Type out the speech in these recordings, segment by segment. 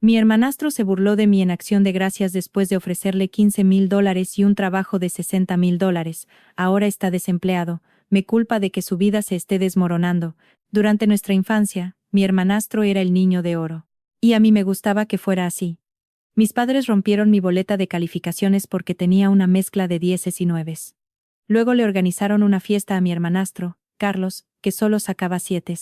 Mi hermanastro se burló de mí en acción de gracias después de ofrecerle $15,000 y un trabajo de $60,000. Ahora está desempleado. Me culpa de que su vida se esté desmoronando. Durante nuestra infancia, mi hermanastro era el niño de oro. Y a mí me gustaba que fuera así. Mis padres rompieron mi boleta de calificaciones porque tenía una mezcla de 10 y 9. Luego le organizaron una fiesta a mi hermanastro, Carlos, que solo sacaba 7.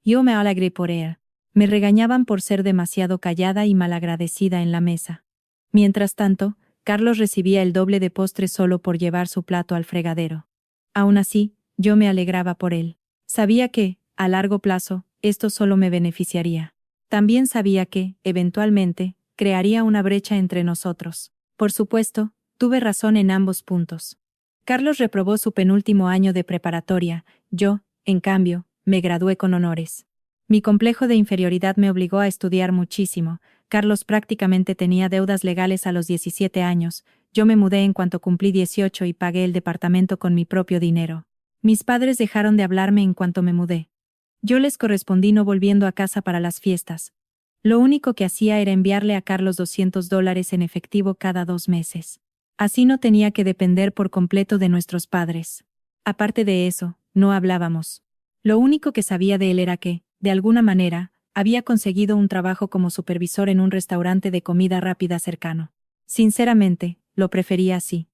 Yo me alegré por él. Me regañaban por ser demasiado callada y malagradecida en la mesa. Mientras tanto, Carlos recibía el doble de postres solo por llevar su plato al fregadero. Aún así, yo me alegraba por él. Sabía que, a largo plazo, esto solo me beneficiaría. También sabía que, eventualmente, crearía una brecha entre nosotros. Por supuesto, tuve razón en ambos puntos. Carlos reprobó su penúltimo año de preparatoria, yo, en cambio, me gradué con honores. Mi complejo de inferioridad me obligó a estudiar muchísimo. Carlos prácticamente tenía deudas legales a los 17 años, yo me mudé en cuanto cumplí 18 y pagué el departamento con mi propio dinero. Mis padres dejaron de hablarme en cuanto me mudé. Yo les correspondí no volviendo a casa para las fiestas. Lo único que hacía era enviarle a Carlos $200 en efectivo cada 2 meses. Así no tenía que depender por completo de nuestros padres. Aparte de eso, no hablábamos. Lo único que sabía de él era que, de alguna manera, había conseguido un trabajo como supervisor en un restaurante de comida rápida cercano. Sinceramente, lo prefería así.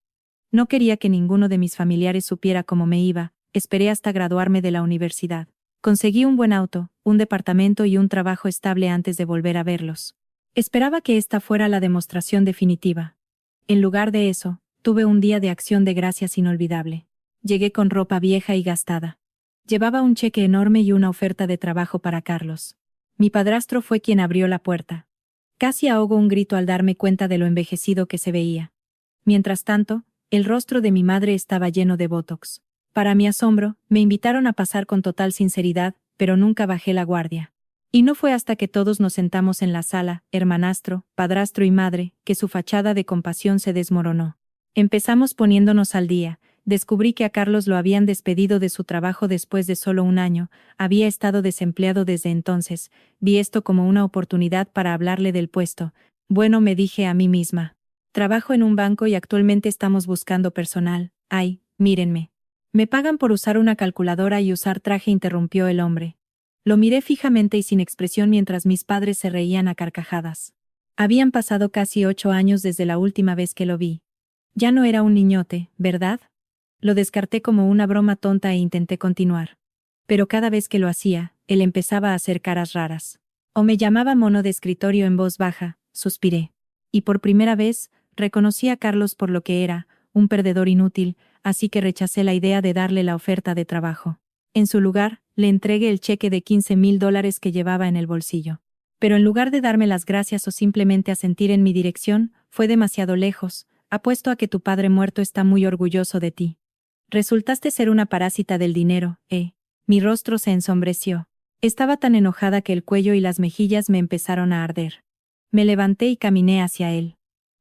No quería que ninguno de mis familiares supiera cómo me iba, esperé hasta graduarme de la universidad. Conseguí un buen auto, un departamento y un trabajo estable antes de volver a verlos. Esperaba que esta fuera la demostración definitiva. En lugar de eso, tuve un día de acción de gracias inolvidable. Llegué con ropa vieja y gastada. Llevaba un cheque enorme y una oferta de trabajo para Carlos. Mi padrastro fue quien abrió la puerta. Casi ahogo un grito al darme cuenta de lo envejecido que se veía. Mientras tanto, el rostro de mi madre estaba lleno de botox. Para mi asombro, me invitaron a pasar con total sinceridad, pero nunca bajé la guardia. Y no fue hasta que todos nos sentamos en la sala, hermanastro, padrastro y madre, que su fachada de compasión se desmoronó. Empezamos poniéndonos al día. Descubrí que a Carlos lo habían despedido de su trabajo después de solo un año, había estado desempleado desde entonces, vi esto como una oportunidad para hablarle del puesto. Bueno, me dije a mí misma. Trabajo en un banco y actualmente estamos buscando personal. Ay, mírenme. Me pagan por usar una calculadora y usar traje, interrumpió el hombre. Lo miré fijamente y sin expresión mientras mis padres se reían a carcajadas. Habían pasado casi 8 años desde la última vez que lo vi. Ya no era un niñote, ¿verdad? Lo descarté como una broma tonta e intenté continuar. Pero cada vez que lo hacía, él empezaba a hacer caras raras. O me llamaba mono de escritorio en voz baja, suspiré. Y por primera vez, reconocí a Carlos por lo que era, un perdedor inútil, así que rechacé la idea de darle la oferta de trabajo. En su lugar, le entregué el cheque de $15,000 que llevaba en el bolsillo. Pero en lugar de darme las gracias o simplemente asentir en mi dirección, fue demasiado lejos. Apuesto a que tu padre muerto está muy orgulloso de ti. Resultaste ser una parásita del dinero, ¿eh? Mi rostro se ensombreció. Estaba tan enojada que el cuello y las mejillas me empezaron a arder. Me levanté y caminé hacia él.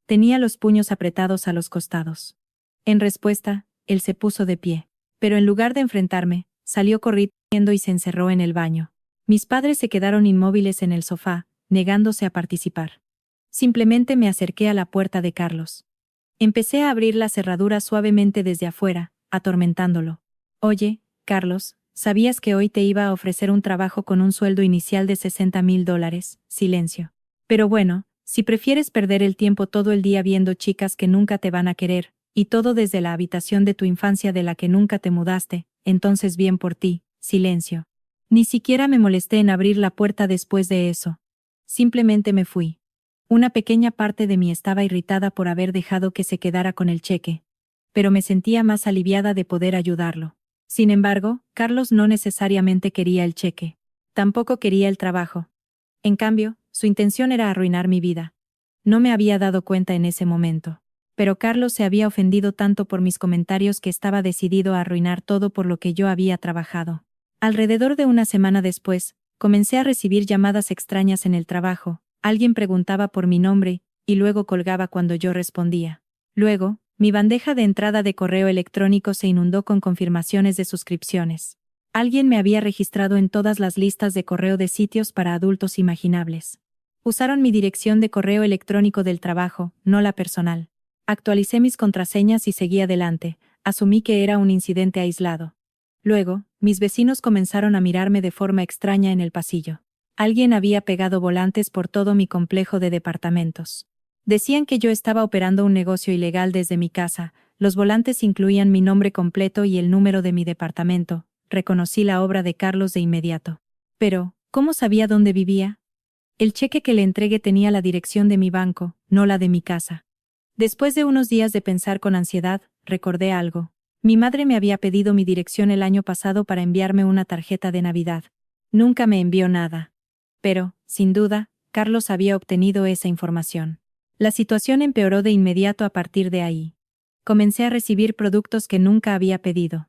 Tenía los puños apretados a los costados. En respuesta, él se puso de pie. Pero en lugar de enfrentarme, salió corriendo y se encerró en el baño. Mis padres se quedaron inmóviles en el sofá, negándose a participar. Simplemente me acerqué a la puerta de Carlos. Empecé a abrir la cerradura suavemente desde afuera, atormentándolo. Oye, Carlos, ¿sabías que hoy te iba a ofrecer un trabajo con un sueldo inicial de $60,000? Silencio. Pero bueno, si prefieres perder el tiempo todo el día viendo chicas que nunca te van a querer, y todo desde la habitación de tu infancia de la que nunca te mudaste, entonces bien por ti. Silencio. Ni siquiera me molesté en abrir la puerta después de eso. Simplemente me fui. Una pequeña parte de mí estaba irritada por haber dejado que se quedara con el cheque. Pero me sentía más aliviada de poder ayudarlo. Sin embargo, Carlos no necesariamente quería el cheque. Tampoco quería el trabajo. En cambio, su intención era arruinar mi vida. No me había dado cuenta en ese momento. Pero Carlos se había ofendido tanto por mis comentarios que estaba decidido a arruinar todo por lo que yo había trabajado. Alrededor de una semana después, comencé a recibir llamadas extrañas en el trabajo. Alguien preguntaba por mi nombre, y luego colgaba cuando yo respondía. Luego, mi bandeja de entrada de correo electrónico se inundó con confirmaciones de suscripciones. Alguien me había registrado en todas las listas de correo de sitios para adultos imaginables. Usaron mi dirección de correo electrónico del trabajo, no la personal. Actualicé mis contraseñas y seguí adelante. Asumí que era un incidente aislado. Luego, mis vecinos comenzaron a mirarme de forma extraña en el pasillo. Alguien había pegado volantes por todo mi complejo de departamentos. Decían que yo estaba operando un negocio ilegal desde mi casa. Los volantes incluían mi nombre completo y el número de mi departamento. Reconocí la obra de Carlos de inmediato. Pero, ¿cómo sabía dónde vivía? El cheque que le entregué tenía la dirección de mi banco, no la de mi casa. Después de unos días de pensar con ansiedad, recordé algo. Mi madre me había pedido mi dirección el año pasado para enviarme una tarjeta de Navidad. Nunca me envió nada. Pero, sin duda, Carlos había obtenido esa información. La situación empeoró de inmediato a partir de ahí. Comencé a recibir productos que nunca había pedido.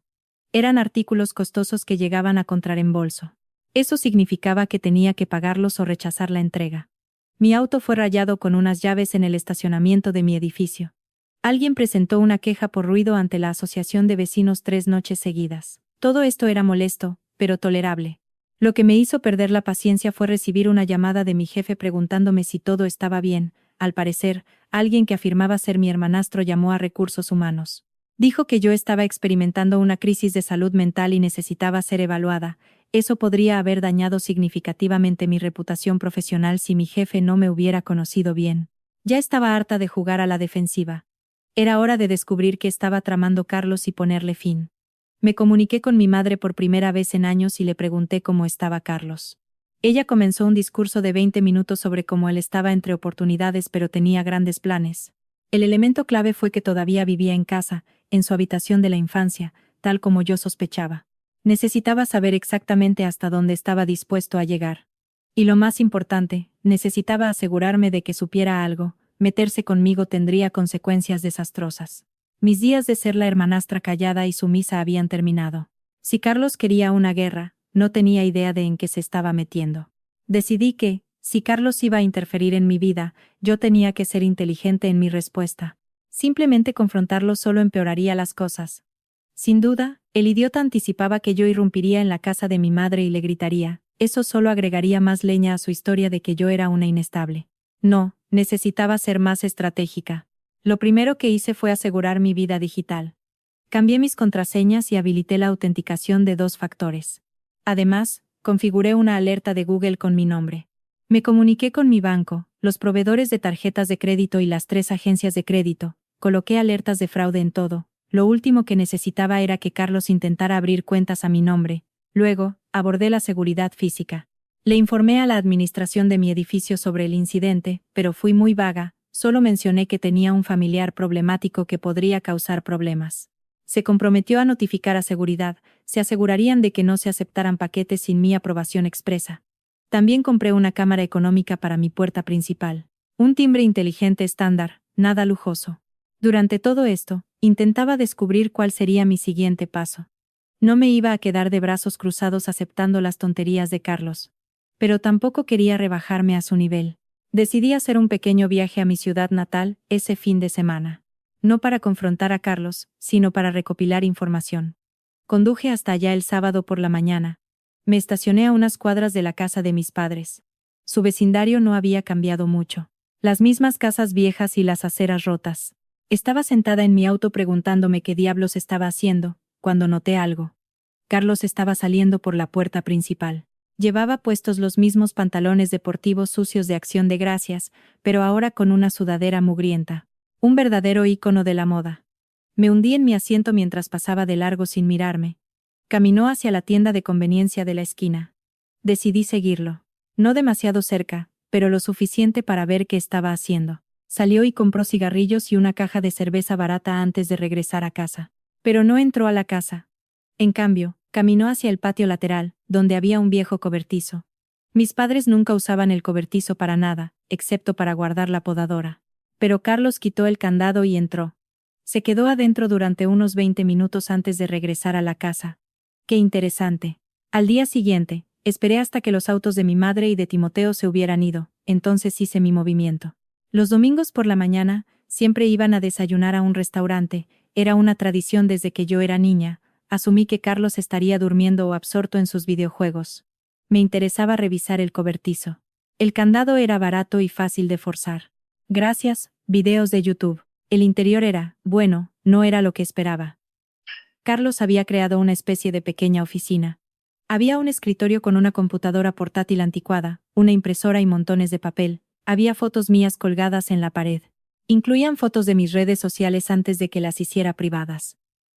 Eran artículos costosos que llegaban a contrarreembolso. Eso significaba que tenía que pagarlos o rechazar la entrega. Mi auto fue rayado con unas llaves en el estacionamiento de mi edificio. Alguien presentó una queja por ruido ante la asociación de vecinos 3 noches seguidas. Todo esto era molesto, pero tolerable. Lo que me hizo perder la paciencia fue recibir una llamada de mi jefe preguntándome si todo estaba bien. Al parecer, alguien que afirmaba ser mi hermanastro llamó a Recursos Humanos. Dijo que yo estaba experimentando una crisis de salud mental y necesitaba ser evaluada. Eso podría haber dañado significativamente mi reputación profesional si mi jefe no me hubiera conocido bien. Ya estaba harta de jugar a la defensiva. Era hora de descubrir qué estaba tramando Carlos y ponerle fin. Me comuniqué con mi madre por primera vez en años y le pregunté cómo estaba Carlos. Ella comenzó un discurso de 20 minutos sobre cómo él estaba entre oportunidades pero tenía grandes planes. El elemento clave fue que todavía vivía en casa, en su habitación de la infancia, tal como yo sospechaba. Necesitaba saber exactamente hasta dónde estaba dispuesto a llegar. Y lo más importante, necesitaba asegurarme de que supiera algo. Meterse conmigo tendría consecuencias desastrosas. Mis días de ser la hermanastra callada y sumisa habían terminado. Si Carlos quería una guerra, no tenía idea de en qué se estaba metiendo. Decidí que, si Carlos iba a interferir en mi vida, yo tenía que ser inteligente en mi respuesta. Simplemente confrontarlo solo empeoraría las cosas. Sin duda, el idiota anticipaba que yo irrumpiría en la casa de mi madre y le gritaría. Eso solo agregaría más leña a su historia de que yo era una inestable. No, necesitaba ser más estratégica. Lo primero que hice fue asegurar mi vida digital. Cambié mis contraseñas y habilité la autenticación de 2 factores. Además, configuré una alerta de Google con mi nombre. Me comuniqué con mi banco, los proveedores de tarjetas de crédito y las 3 agencias de crédito. Coloqué alertas de fraude en todo. Lo último que necesitaba era que Carlos intentara abrir cuentas a mi nombre. Luego, abordé la seguridad física. Le informé a la administración de mi edificio sobre el incidente, pero fui muy vaga, solo mencioné que tenía un familiar problemático que podría causar problemas. Se comprometió a notificar a seguridad, se asegurarían de que no se aceptaran paquetes sin mi aprobación expresa. También compré una cámara económica para mi puerta principal. Un timbre inteligente estándar, nada lujoso. Durante todo esto, intentaba descubrir cuál sería mi siguiente paso. No me iba a quedar de brazos cruzados aceptando las tonterías de Carlos. Pero tampoco quería rebajarme a su nivel. Decidí hacer un pequeño viaje a mi ciudad natal ese fin de semana. No para confrontar a Carlos, sino para recopilar información. Conduje hasta allá el sábado por la mañana. Me estacioné a unas cuadras de la casa de mis padres. Su vecindario no había cambiado mucho. Las mismas casas viejas y las aceras rotas. Estaba sentada en mi auto preguntándome qué diablos estaba haciendo, cuando noté algo. Carlos estaba saliendo por la puerta principal. Llevaba puestos los mismos pantalones deportivos sucios de Acción de Gracias, pero ahora con una sudadera mugrienta. Un verdadero ícono de la moda. Me hundí en mi asiento mientras pasaba de largo sin mirarme. Caminó hacia la tienda de conveniencia de la esquina. Decidí seguirlo. No demasiado cerca, pero lo suficiente para ver qué estaba haciendo. Salió y compró cigarrillos y una caja de cerveza barata antes de regresar a casa. Pero no entró a la casa. En cambio, caminó hacia el patio lateral, donde había un viejo cobertizo. Mis padres nunca usaban el cobertizo para nada, excepto para guardar la podadora. Pero Carlos quitó el candado y entró. Se quedó adentro durante unos 20 minutos antes de regresar a la casa. Qué interesante. Al día siguiente, esperé hasta que los autos de mi madre y de Timoteo se hubieran ido, entonces hice mi movimiento. Los domingos por la mañana, siempre iban a desayunar a un restaurante, era una tradición desde que yo era niña. Asumí que Carlos estaría durmiendo o absorto en sus videojuegos. Me interesaba revisar el cobertizo. El candado era barato y fácil de forzar. Gracias, videos de YouTube. El interior era, bueno, no era lo que esperaba. Carlos había creado una especie de pequeña oficina. Había un escritorio con una computadora portátil anticuada, una impresora y montones de papel. Había fotos mías colgadas en la pared. Incluían fotos de mis redes sociales antes de que las hiciera privadas.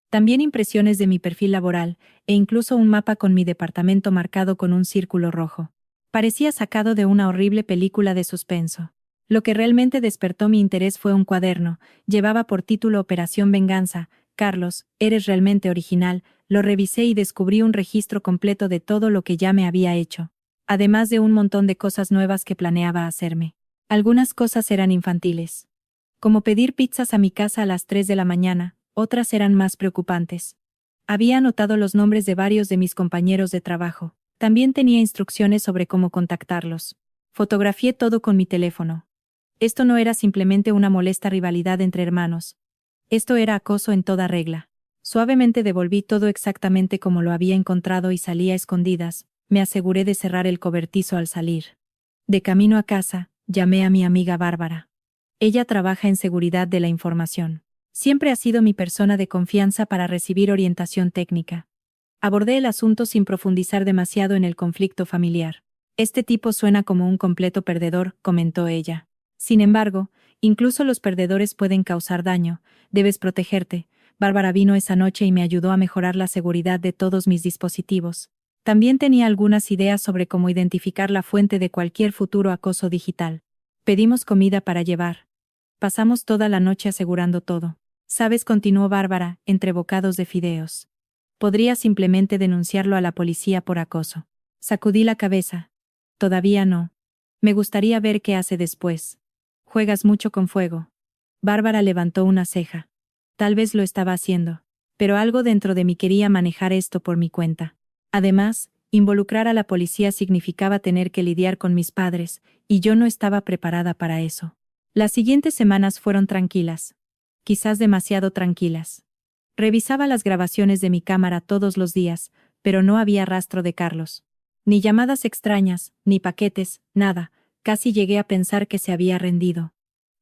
También impresiones de mi perfil laboral, e incluso un mapa con mi departamento marcado con un círculo rojo. Parecía sacado de una horrible película de suspenso. Lo que realmente despertó mi interés fue un cuaderno. Llevaba por título Operación Venganza. Carlos, eres realmente original. Lo revisé y descubrí un registro completo de todo lo que ya me había hecho. Además de un montón de cosas nuevas que planeaba hacerme. Algunas cosas eran infantiles. Como pedir pizzas a mi casa a las 3 de la mañana, otras eran más preocupantes. Había anotado los nombres de varios de mis compañeros de trabajo. También tenía instrucciones sobre cómo contactarlos. Fotografié todo con mi teléfono. Esto no era simplemente una molesta rivalidad entre hermanos. Esto era acoso en toda regla. Suavemente devolví todo exactamente como lo había encontrado y salí a escondidas. Me aseguré de cerrar el cobertizo al salir. De camino a casa, llamé a mi amiga Bárbara. Ella trabaja en seguridad de la información. Siempre ha sido mi persona de confianza para recibir orientación técnica. Abordé el asunto sin profundizar demasiado en el conflicto familiar. Este tipo suena como un completo perdedor, comentó ella. Sin embargo, incluso los perdedores pueden causar daño. Debes protegerte. Bárbara vino esa noche y me ayudó a mejorar la seguridad de todos mis dispositivos. También tenía algunas ideas sobre cómo identificar la fuente de cualquier futuro acoso digital. Pedimos comida para llevar. Pasamos toda la noche asegurando todo. ¿Sabes?, continuó Bárbara, entre bocados de fideos. Podría simplemente denunciarlo a la policía por acoso. Sacudí la cabeza. Todavía no. Me gustaría ver qué hace después. Juegas mucho con fuego. Bárbara levantó una ceja. Tal vez lo estaba haciendo. Pero algo dentro de mí quería manejar esto por mi cuenta. Además, involucrar a la policía significaba tener que lidiar con mis padres, y yo no estaba preparada para eso. Las siguientes semanas fueron tranquilas. Quizás demasiado tranquilas. Revisaba las grabaciones de mi cámara todos los días, pero no había rastro de Carlos. Ni llamadas extrañas, ni paquetes, nada. Casi llegué a pensar que se había rendido.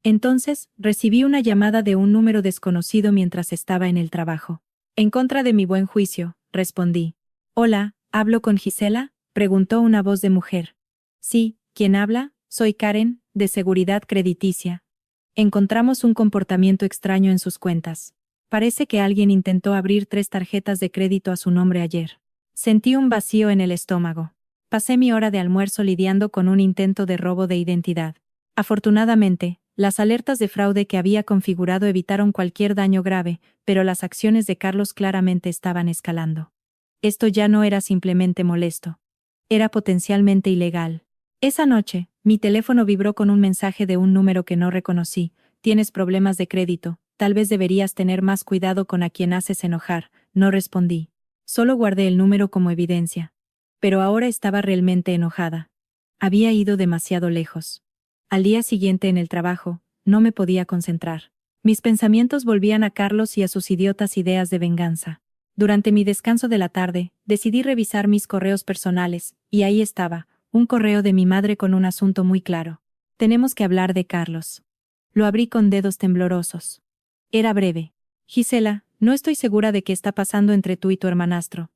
Entonces, recibí una llamada de un número desconocido mientras estaba en el trabajo. En contra de mi buen juicio, respondí. Hola, ¿hablo con Gisela?, preguntó una voz de mujer. Sí, ¿quién habla? Soy Karen, de Seguridad Crediticia. Encontramos un comportamiento extraño en sus cuentas. Parece que alguien intentó abrir 3 tarjetas de crédito a su nombre ayer. Sentí un vacío en el estómago. Pasé mi hora de almuerzo lidiando con un intento de robo de identidad. Afortunadamente, las alertas de fraude que había configurado evitaron cualquier daño grave, pero las acciones de Carlos claramente estaban escalando. Esto ya no era simplemente molesto. Era potencialmente ilegal. Esa noche, mi teléfono vibró con un mensaje de un número que no reconocí. Tienes problemas de crédito, tal vez deberías tener más cuidado con a quien haces enojar. No respondí. Solo guardé el número como evidencia. Pero ahora estaba realmente enojada. Había ido demasiado lejos. Al día siguiente en el trabajo, no me podía concentrar. Mis pensamientos volvían a Carlos y a sus idiotas ideas de venganza. Durante mi descanso de la tarde, decidí revisar mis correos personales, y ahí estaba, un correo de mi madre con un asunto muy claro. Tenemos que hablar de Carlos. Lo abrí con dedos temblorosos. Era breve. Gisela, no estoy segura de qué está pasando entre tú y tu hermanastro.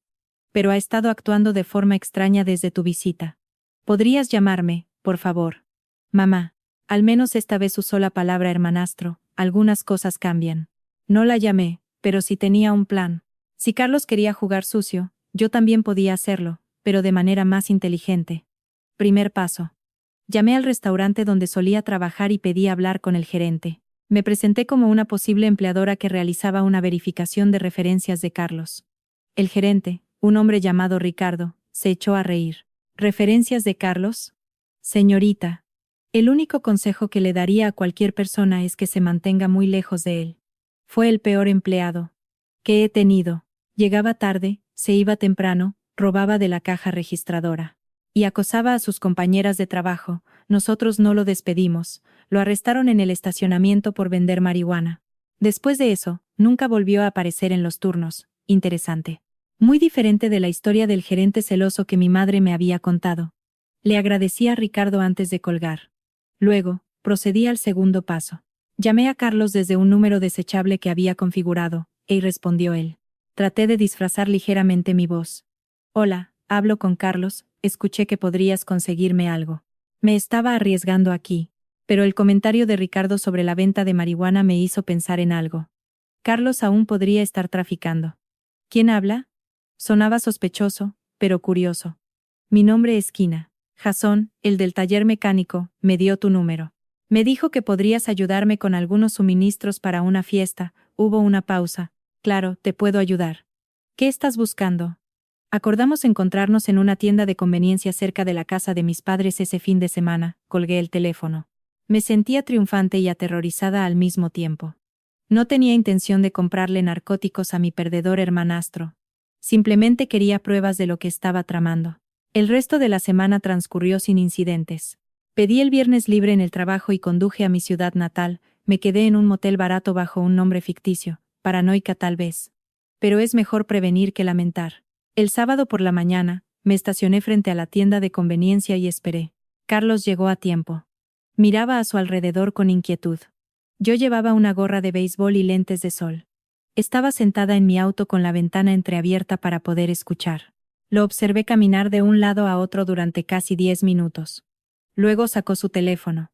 Pero ha estado actuando de forma extraña desde tu visita. ¿Podrías llamarme, por favor? Mamá. Al menos esta vez usó la palabra hermanastro. Algunas cosas cambian. No la llamé, pero sí tenía un plan. Si Carlos quería jugar sucio, yo también podía hacerlo, pero de manera más inteligente. Primer paso. Llamé al restaurante donde solía trabajar y pedí hablar con el gerente. Me presenté como una posible empleadora que realizaba una verificación de referencias de Carlos. El gerente, un hombre llamado Ricardo, se echó a reír. ¿Referencias de Carlos? Señorita. El único consejo que le daría a cualquier persona es que se mantenga muy lejos de él. Fue el peor empleado que he tenido. Llegaba tarde, se iba temprano, robaba de la caja registradora. Y acosaba a sus compañeras de trabajo. Nosotros no lo despedimos, lo arrestaron en el estacionamiento por vender marihuana. Después de eso, nunca volvió a aparecer en los turnos. Interesante. Muy diferente de la historia del gerente celoso que mi madre me había contado. Le agradecí a Ricardo antes de colgar. Luego, procedí al segundo paso. Llamé a Carlos desde un número desechable que había configurado, respondió él. Traté de disfrazar ligeramente mi voz. Hola, hablo con Carlos, escuché que podrías conseguirme algo. Me estaba arriesgando aquí, pero el comentario de Ricardo sobre la venta de marihuana me hizo pensar en algo. Carlos aún podría estar traficando. ¿Quién habla? Sonaba sospechoso, pero curioso. Mi nombre es Kina. Jason, el del taller mecánico, me dio tu número. Me dijo que podrías ayudarme con algunos suministros para una fiesta. Hubo una pausa. Claro, te puedo ayudar. ¿Qué estás buscando? Acordamos encontrarnos en una tienda de conveniencia cerca de la casa de mis padres ese fin de semana. Colgué el teléfono. Me sentía triunfante y aterrorizada al mismo tiempo. No tenía intención de comprarle narcóticos a mi perdedor hermanastro. Simplemente quería pruebas de lo que estaba tramando. El resto de la semana transcurrió sin incidentes. Pedí el viernes libre en el trabajo y conduje a mi ciudad natal. Me quedé en un motel barato bajo un nombre ficticio, paranoica tal vez. Pero es mejor prevenir que lamentar. El sábado por la mañana, me estacioné frente a la tienda de conveniencia y esperé. Carlos llegó a tiempo. Miraba a su alrededor con inquietud. Yo llevaba una gorra de béisbol y lentes de sol. Estaba sentada en mi auto con la ventana entreabierta para poder escuchar. Lo observé caminar de un lado a otro durante casi 10 minutos. Luego sacó su teléfono.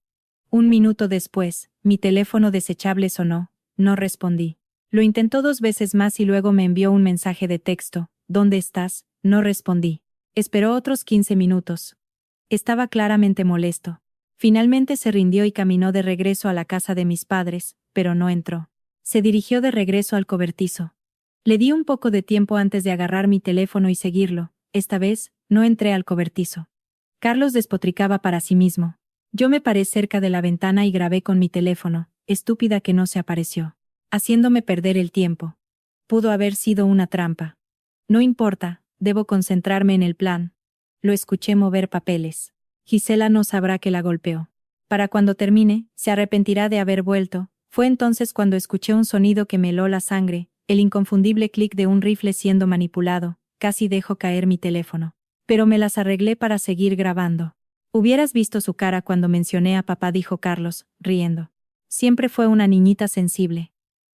Un minuto después, mi teléfono desechable sonó. No respondí. Lo intentó 2 veces más y luego me envió un mensaje de texto. ¿Dónde estás? No respondí. Esperó otros 15 minutos. Estaba claramente molesto. Finalmente se rindió y caminó de regreso a la casa de mis padres, pero no entró. Se dirigió de regreso al cobertizo. Le di un poco de tiempo antes de agarrar mi teléfono y seguirlo. Esta vez, no entré al cobertizo. Carlos despotricaba para sí mismo. Yo me paré cerca de la ventana y grabé con mi teléfono, estúpida que no se apareció. Haciéndome perder el tiempo. Pudo haber sido una trampa. No importa, debo concentrarme en el plan. Lo escuché mover papeles. Gisela no sabrá que la golpeó. Para cuando termine, se arrepentirá de haber vuelto. Fue entonces cuando escuché un sonido que me heló la sangre, el inconfundible clic de un rifle siendo manipulado. Casi dejo caer mi teléfono. Pero me las arreglé para seguir grabando. Hubieras visto su cara cuando mencioné a papá, dijo Carlos, riendo. Siempre fue una niñita sensible.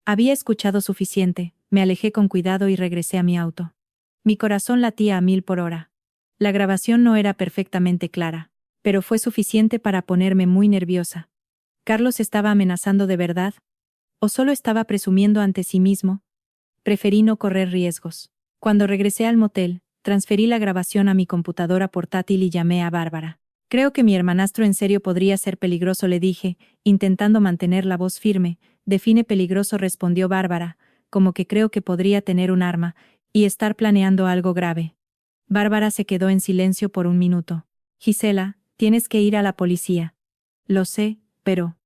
Había escuchado suficiente, me alejé con cuidado y regresé a mi auto. Mi corazón latía a 1000 por hora. La grabación no era perfectamente clara, pero fue suficiente para ponerme muy nerviosa. ¿Carlos estaba amenazando de verdad? ¿O solo estaba presumiendo ante sí mismo? Preferí no correr riesgos. Cuando regresé al motel, transferí la grabación a mi computadora portátil y llamé a Bárbara. Creo que mi hermanastro en serio podría ser peligroso, le dije, intentando mantener la voz firme. Define peligroso, respondió Bárbara, como que creo que podría tener un arma, y estar planeando algo grave. Bárbara se quedó en silencio por un minuto. Gisela, tienes que ir a la policía. Lo sé, pero...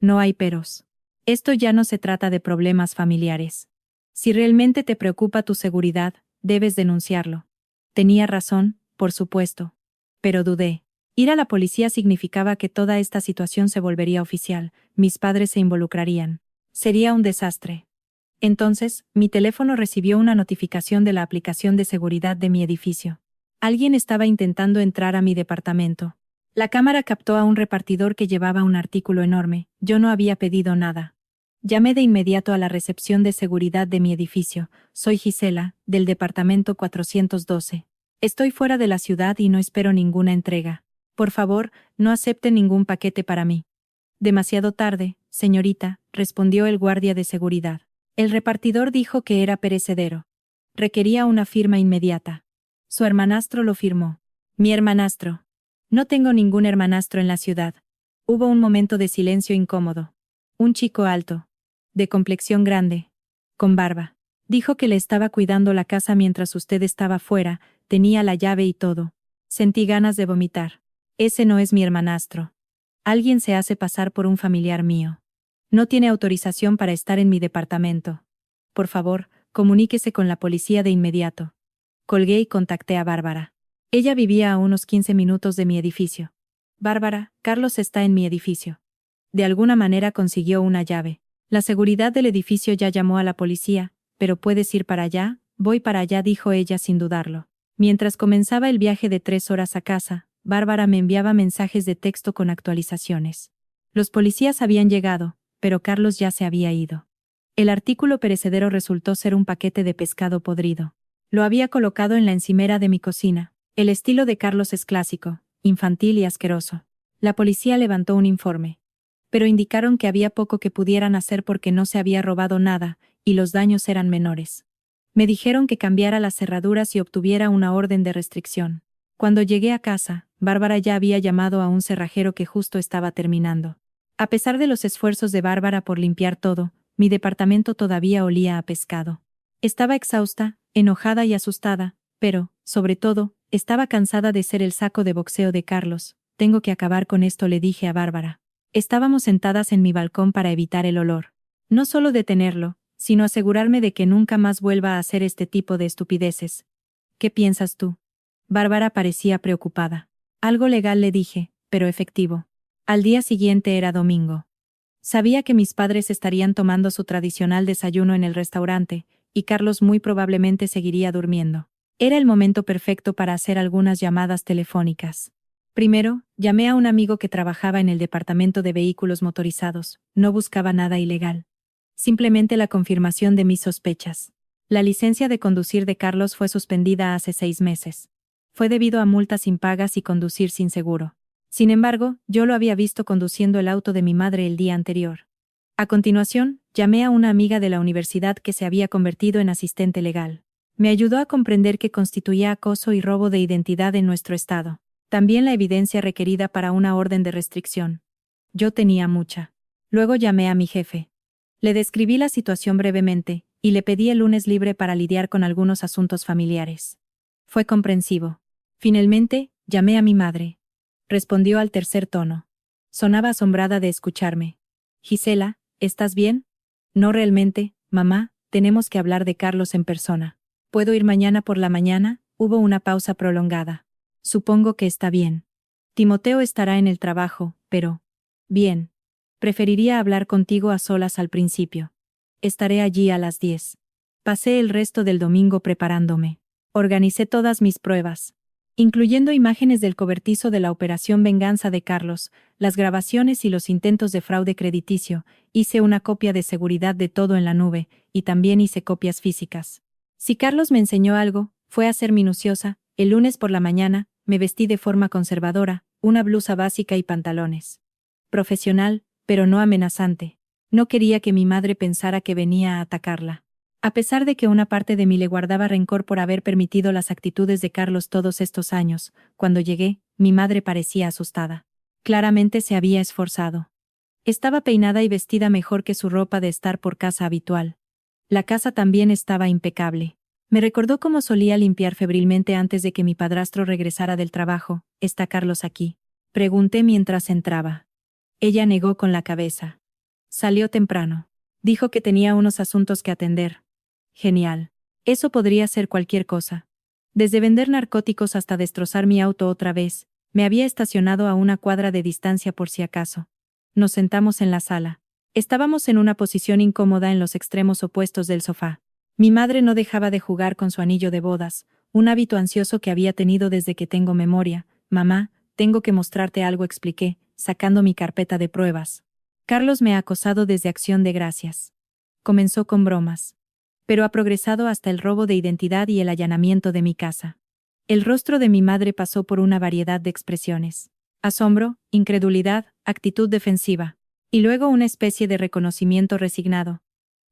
No hay peros. Esto ya no se trata de problemas familiares. Si realmente te preocupa tu seguridad, debes denunciarlo. Tenía razón, por supuesto. Pero dudé. Ir a la policía significaba que toda esta situación se volvería oficial, mis padres se involucrarían. Sería un desastre. Entonces, mi teléfono recibió una notificación de la aplicación de seguridad de mi edificio. Alguien estaba intentando entrar a mi departamento. La cámara captó a un repartidor que llevaba un artículo enorme. Yo no había pedido nada. Llamé de inmediato a la recepción de seguridad de mi edificio. Soy Gisela, del departamento 412. Estoy fuera de la ciudad y no espero ninguna entrega. Por favor, no acepte ningún paquete para mí. Demasiado tarde, señorita, respondió el guardia de seguridad. El repartidor dijo que era perecedero. Requería una firma inmediata. Su hermanastro lo firmó. Mi hermanastro. No tengo ningún hermanastro en la ciudad. Hubo un momento de silencio incómodo. Un chico alto. De complexión grande. Con barba. Dijo que le estaba cuidando la casa mientras usted estaba fuera, tenía la llave y todo. Sentí ganas de vomitar. Ese no es mi hermanastro. Alguien se hace pasar por un familiar mío. No tiene autorización para estar en mi departamento. Por favor, comuníquese con la policía de inmediato. Colgué y contacté a Bárbara. Ella vivía a unos 15 minutos de mi edificio. Bárbara, Carlos está en mi edificio. De alguna manera consiguió una llave. La seguridad del edificio ya llamó a la policía, pero ¿puedes ir para allá? Voy para allá, dijo ella sin dudarlo. Mientras comenzaba el viaje de 3 horas a casa, Bárbara me enviaba mensajes de texto con actualizaciones. Los policías habían llegado, pero Carlos ya se había ido. El artículo perecedero resultó ser un paquete de pescado podrido. Lo había colocado en la encimera de mi cocina. El estilo de Carlos es clásico, infantil y asqueroso. La policía levantó un informe. Pero indicaron que había poco que pudieran hacer porque no se había robado nada, y los daños eran menores. Me dijeron que cambiara las cerraduras y obtuviera una orden de restricción. Cuando llegué a casa, Bárbara ya había llamado a un cerrajero que justo estaba terminando. A pesar de los esfuerzos de Bárbara por limpiar todo, mi departamento todavía olía a pescado. Estaba exhausta, enojada y asustada, pero, sobre todo, estaba cansada de ser el saco de boxeo de Carlos. Tengo que acabar con esto, le dije a Bárbara. Estábamos sentadas en mi balcón para evitar el olor. No solo detenerlo, sino asegurarme de que nunca más vuelva a hacer este tipo de estupideces. ¿Qué piensas tú? Bárbara parecía preocupada. Algo legal, le dije, pero efectivo. Al día siguiente era domingo. Sabía que mis padres estarían tomando su tradicional desayuno en el restaurante, y Carlos muy probablemente seguiría durmiendo. Era el momento perfecto para hacer algunas llamadas telefónicas. Primero, llamé a un amigo que trabajaba en el departamento de vehículos motorizados. No buscaba nada ilegal. Simplemente la confirmación de mis sospechas. La licencia de conducir de Carlos fue suspendida hace 6 meses. Fue debido a multas impagas y conducir sin seguro. Sin embargo, yo lo había visto conduciendo el auto de mi madre el día anterior. A continuación, llamé a una amiga de la universidad que se había convertido en asistente legal. Me ayudó a comprender que constituía acoso y robo de identidad en nuestro estado. También la evidencia requerida para una orden de restricción. Yo tenía mucha. Luego llamé a mi jefe. Le describí la situación brevemente, y le pedí el lunes libre para lidiar con algunos asuntos familiares. Fue comprensivo. Finalmente, llamé a mi madre. Respondió al tercer tono. Sonaba asombrada de escucharme. Gisela, ¿estás bien? No realmente, mamá, tenemos que hablar de Carlos en persona. ¿Puedo ir mañana por la mañana? Hubo una pausa prolongada. Supongo que está bien. Timoteo estará en el trabajo, pero... Bien. Preferiría hablar contigo a solas al principio. Estaré allí a las 10. Pasé el resto del domingo preparándome. Organicé todas mis pruebas, incluyendo imágenes del cobertizo de la Operación Venganza de Carlos, las grabaciones y los intentos de fraude crediticio. Hice una copia de seguridad de todo en la nube, y también hice copias físicas. Si Carlos me enseñó algo, fue a ser minuciosa. El lunes por la mañana, me vestí de forma conservadora, una blusa básica y pantalones. Profesional, pero no amenazante. No quería que mi madre pensara que venía a atacarla. A pesar de que una parte de mí le guardaba rencor por haber permitido las actitudes de Carlos todos estos años, cuando llegué, mi madre parecía asustada. Claramente se había esforzado. Estaba peinada y vestida mejor que su ropa de estar por casa habitual. La casa también estaba impecable. Me recordó cómo solía limpiar febrilmente antes de que mi padrastro regresara del trabajo. ¿Está Carlos aquí?, pregunté mientras entraba. Ella negó con la cabeza. Salió temprano. Dijo que tenía unos asuntos que atender. Genial. Eso podría ser cualquier cosa. Desde vender narcóticos hasta destrozar mi auto otra vez, me había estacionado a una cuadra de distancia por si acaso. Nos sentamos en la sala. Estábamos en una posición incómoda en los extremos opuestos del sofá. Mi madre no dejaba de jugar con su anillo de bodas, un hábito ansioso que había tenido desde que tengo memoria. Mamá, tengo que mostrarte algo, expliqué, sacando mi carpeta de pruebas. Carlos me ha acosado desde Acción de Gracias. Comenzó con bromas. Pero ha progresado hasta el robo de identidad y el allanamiento de mi casa. El rostro de mi madre pasó por una variedad de expresiones. Asombro, incredulidad, actitud defensiva. Y luego una especie de reconocimiento resignado.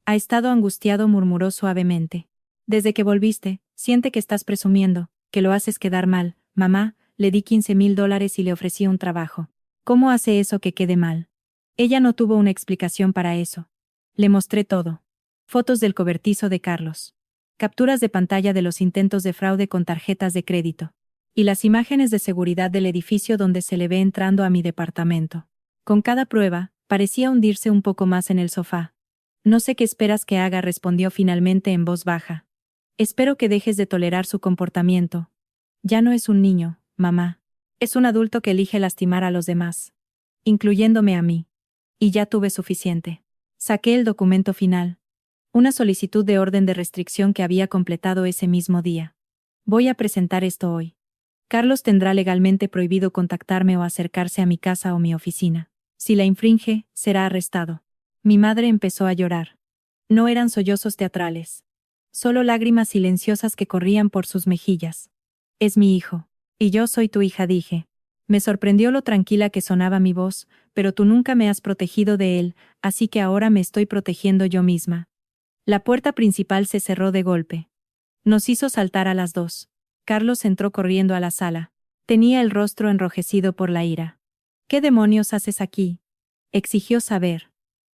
Ha estado angustiado, murmuró suavemente. Desde que volviste, siente que estás presumiendo, que lo haces quedar mal. Mamá, le di $15,000 y le ofrecí un trabajo. ¿Cómo hace eso que quede mal? Ella no tuvo una explicación para eso. Le mostré todo. Fotos del cobertizo de Carlos. Capturas de pantalla de los intentos de fraude con tarjetas de crédito. Y las imágenes de seguridad del edificio donde se le ve entrando a mi departamento. Con cada prueba, parecía hundirse un poco más en el sofá. No sé qué esperas que haga, respondió finalmente en voz baja. Espero que dejes de tolerar su comportamiento. Ya no es un niño, mamá. Es un adulto que elige lastimar a los demás. Incluyéndome a mí. Y ya tuve suficiente. Saqué el documento final. Una solicitud de orden de restricción que había completado ese mismo día. Voy a presentar esto hoy. Carlos tendrá legalmente prohibido contactarme o acercarse a mi casa o mi oficina. Si la infringe, será arrestado. Mi madre empezó a llorar. No eran sollozos teatrales. Solo lágrimas silenciosas que corrían por sus mejillas. Es mi hijo. Y yo soy tu hija, dije. Me sorprendió lo tranquila que sonaba mi voz, pero tú nunca me has protegido de él, así que ahora me estoy protegiendo yo misma. La puerta principal se cerró de golpe. Nos hizo saltar a las dos. Carlos entró corriendo a la sala. Tenía el rostro enrojecido por la ira. ¿Qué demonios haces aquí? Exigió saber.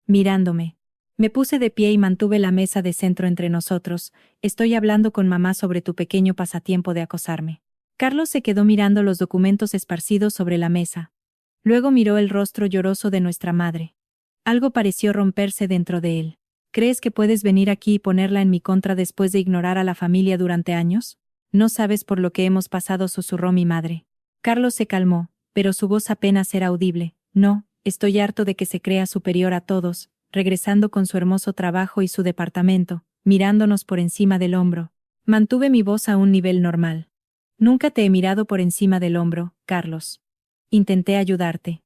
Mirándome. Me puse de pie y mantuve la mesa de centro entre nosotros. Estoy hablando con mamá sobre tu pequeño pasatiempo de acosarme. Carlos se quedó mirando los documentos esparcidos sobre la mesa. Luego miró el rostro lloroso de nuestra madre. Algo pareció romperse dentro de él. ¿Crees que puedes venir aquí y ponerla en mi contra después de ignorar a la familia durante años? No sabes por lo que hemos pasado, susurró mi madre. Carlos se calmó, pero su voz apenas era audible. No, estoy harto de que se crea superior a todos, regresando con su hermoso trabajo y su departamento, mirándonos por encima del hombro. Mantuve mi voz a un nivel normal. Nunca te he mirado por encima del hombro, Carlos. Intenté ayudarte.